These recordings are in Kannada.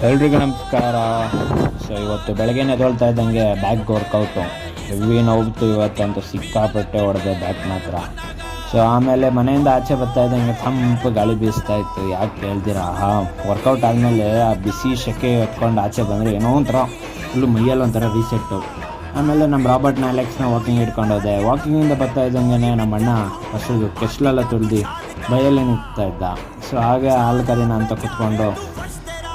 ಎಲ್ರಿಗೂ ನಮಸ್ಕಾರ. ಸೊ ಇವತ್ತು ಬೆಳಗ್ಗೆನೇ ಎದ್ದೇಳ್ತಾ ಇದ್ದಂಗೆ ಬ್ಯಾಕ್ ವರ್ಕೌಟು ಹೆವಿ ನೋವಿತ್ತು ಇವತ್ತಂತೂ, ಸಿಕ್ಕಾಪಟ್ಟೆ ಹೊಡೆದೆ ಬ್ಯಾಕ್ ಮಾತ್ರ. ಸೊ ಆಮೇಲೆ ಮನೆಯಿಂದ ಆಚೆ ಬರ್ತಾ ಇದ್ದಂಗೆ ತಂಪು ಗಾಳಿ ಬೀಸ್ತಾ ಇತ್ತು. ಯಾಕೆ ಕೇಳ್ತೀರಾ, ವರ್ಕೌಟ್ ಆದಮೇಲೆ ಆ ಬಿಸಿ ಸೆಕೆ ಎತ್ಕೊಂಡು ಆಚೆ ಬಂದರೆ ಏನೋ ಒಂಥರ ಫುಲ್ಲು ಮೈಯಲ್ಲಿ ಒಂಥರ ರೀಸೆಟ್ಟು. ಆಮೇಲೆ ನಮ್ಮ ರಾಬರ್ಟ್ನ ಅಲೆಕ್ಸ್ನ ವಾಕಿಂಗ್ ಇಟ್ಕೊಂಡು ಹೋದೆ. ವಾಕಿಂಗಿಂದ ಬರ್ತಾ ಇದ್ದಂಗೆ ನಮ್ಮ ಅಣ್ಣ ಹಸುದು ಕೆಸ್ಲೆಲ್ಲ ತುಳಿದು ಬೈಯಲ್ಲಿ ನಿಂತ್ತಾ ಇದ್ದ. ಸೊ ಹಾಗೆ ಹಾಲು ಕರಿನ ಅಂತ ಕೂತ್ಕೊಂಡು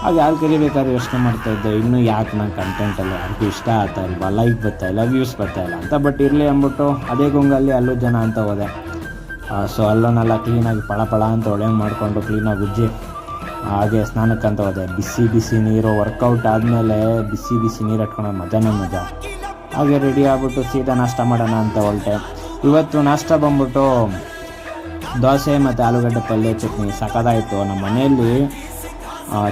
ಹಾಗೆ ಹಾಲು ಕರಿಬೇಕಾದ್ರೆ ಯೋಚನೆ ಮಾಡ್ತಾಯಿದ್ದೆ, ಇನ್ನೂ ಯಾಕೆ ನಾನು ಕಂಟೆಂಟಲ್ಲಿ ಯಾರಿಗೂ ಇಷ್ಟ ಆಗ್ತಾ ಇಲ್ವಾ, ಲೈಕ್ ಬರ್ತಾಯಿಲ್ಲ, ವ್ಯೂಸ್ ಬರ್ತಾಯಿಲ್ಲ ಅಂತ. ಬಟ್ ಇರಲಿ ಅಂದ್ಬಿಟ್ಟು ಅದೇ ಗುಂಗಲ್ಲಿ ಅಲ್ಲೂ ಜನ ಅಂತ ಹೋದೆ. ಸೊ ಅಲ್ಲೋನೆಲ್ಲ ಕ್ಲೀನಾಗಿ ಪಳ ಅಂತ ಒಳ್ಳೆಂಗೆ ಮಾಡಿಕೊಂಡು ಕ್ಲೀನಾಗಿ ಉಜ್ಜಿ ಹಾಗೆ ಸ್ನಾನಕ್ಕಂತ ಹೋದೆ. ಬಿಸಿ ಬಿಸಿ ನೀರು, ವರ್ಕೌಟ್ ಆದಮೇಲೆ ಬಿಸಿ ಬಿಸಿ ನೀರು ಇಟ್ಕೊಂಡು ಮಜಾನೇ ಮಜಾ. ಹಾಗೆ ರೆಡಿ ಆಗ್ಬಿಟ್ಟು ಸೀದಾ ನಾಷ್ಟ ಮಾಡೋಣ ಅಂತ ಹೊರಟೆ. ಇವತ್ತು ನಾಷ್ಟ ಬಂದ್ಬಿಟ್ಟು ದೋಸೆ ಮತ್ತು ಆಲೂಗಡ್ಡೆ ಪಲ್ಯ ಚಟ್ನಿ ಸಖತ್ತಾಯಿತು. ನಮ್ಮ ಮನೆಯಲ್ಲಿ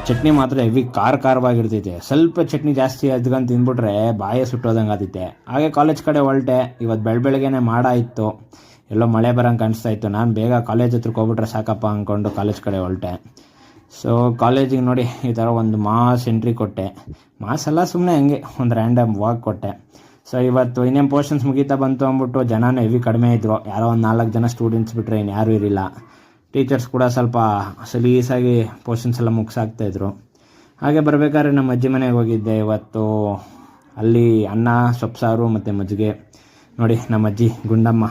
ಚಟ್ನಿ ಮಾತ್ರ ಹೆವಿ ಖಾರವಾಗಿರ್ತೈತೆ. ಸ್ವಲ್ಪ ಚಟ್ನಿ ಜಾಸ್ತಿ ಅದ್ಕೊಂಡು ತಿಂದ್ಬಿಟ್ರೆ ಬಾಯೇ ಸುಟ್ಟೋದಂಗೆ ಆತೈತೆ. ಹಾಗೆ ಕಾಲೇಜ್ ಕಡೆ ಹೊರಟೆ. ಇವತ್ತು ಬೆಳಗ್ಗೆನೇ ಮಾಡ ಇತ್ತು, ಎಲ್ಲೋ ಮಳೆ ಬರೋಂಗೆ ಕಾಣಿಸ್ತಾ ಇತ್ತು. ನಾನು ಬೇಗ ಕಾಲೇಜ್ ಹತ್ರಕ್ಕೆ ಹೋಗ್ಬಿಟ್ರೆ ಸಾಕಪ್ಪ ಅಂದ್ಕೊಂಡು ಕಾಲೇಜ್ ಕಡೆ ಹೊರಟೆ. ಸೊ ಕಾಲೇಜಿಗೆ ನೋಡಿ ಈ ಥರ ಒಂದು ಮಾಸ್ ಎಂಟ್ರಿ ಕೊಟ್ಟೆ. ಮಾಸ್ ಎಲ್ಲ ಸುಮ್ಮನೆ ಹಂಗೆ ಒಂದು ರ್ಯಾಂಡಮ್ ವಾಕ್ ಕೊಟ್ಟೆ. ಸೊ ಇವತ್ತು ಇನ್ನೇನು ಪೋರ್ಷನ್ಸ್ ಮುಗೀತಾ ಬಂತು ಅಂದ್ಬಿಟ್ಟು ಜನನೂ ಹೆವಿ ಕಡಿಮೆ ಇದ್ದರು. ಯಾರೋ ಒಂದು 4 ಜನ ಸ್ಟೂಡೆಂಟ್ಸ್ ಬಿಟ್ಟರೆ ಇನ್ನು ಯಾರೂ ಇರಲಿಲ್ಲ. ಟೀಚರ್ಸ್ ಕೂಡ ಸ್ವಲ್ಪ ಸಲೀಸಾಗಿ ಪೋರ್ಷನ್ಸ್ ಎಲ್ಲ ಮುಗಿಸಾಕ್ತಾಯಿದ್ರು. ಹಾಗೆ ಬರಬೇಕಾದ್ರೆ ನಮ್ಮ ಅಜ್ಜಿ ಮನೆಗೆ ಹೋಗಿದ್ದೆ ಇವತ್ತು. ಅಲ್ಲಿ ಅನ್ನ, ಸೊಪ್ಪು ಸಾರು ಮತ್ತು ಮಜ್ಜಿಗೆ. ನೋಡಿ ನಮ್ಮ ಅಜ್ಜಿ ಗುಂಡಮ್ಮ.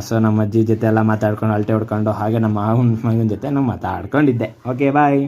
ಸೊ ನಮ್ಮ ಅಜ್ಜಿ ಜೊತೆ ಎಲ್ಲ ಮಾತಾಡ್ಕೊಂಡು ಅಳತೆ ಹೊಡ್ಕೊಂಡು ಹಾಗೆ ನಮ್ಮ ಮಗನ ಜೊತೆ ನಾವು ಮಾತಾಡ್ಕೊಂಡಿದ್ದೆ. Okay bye.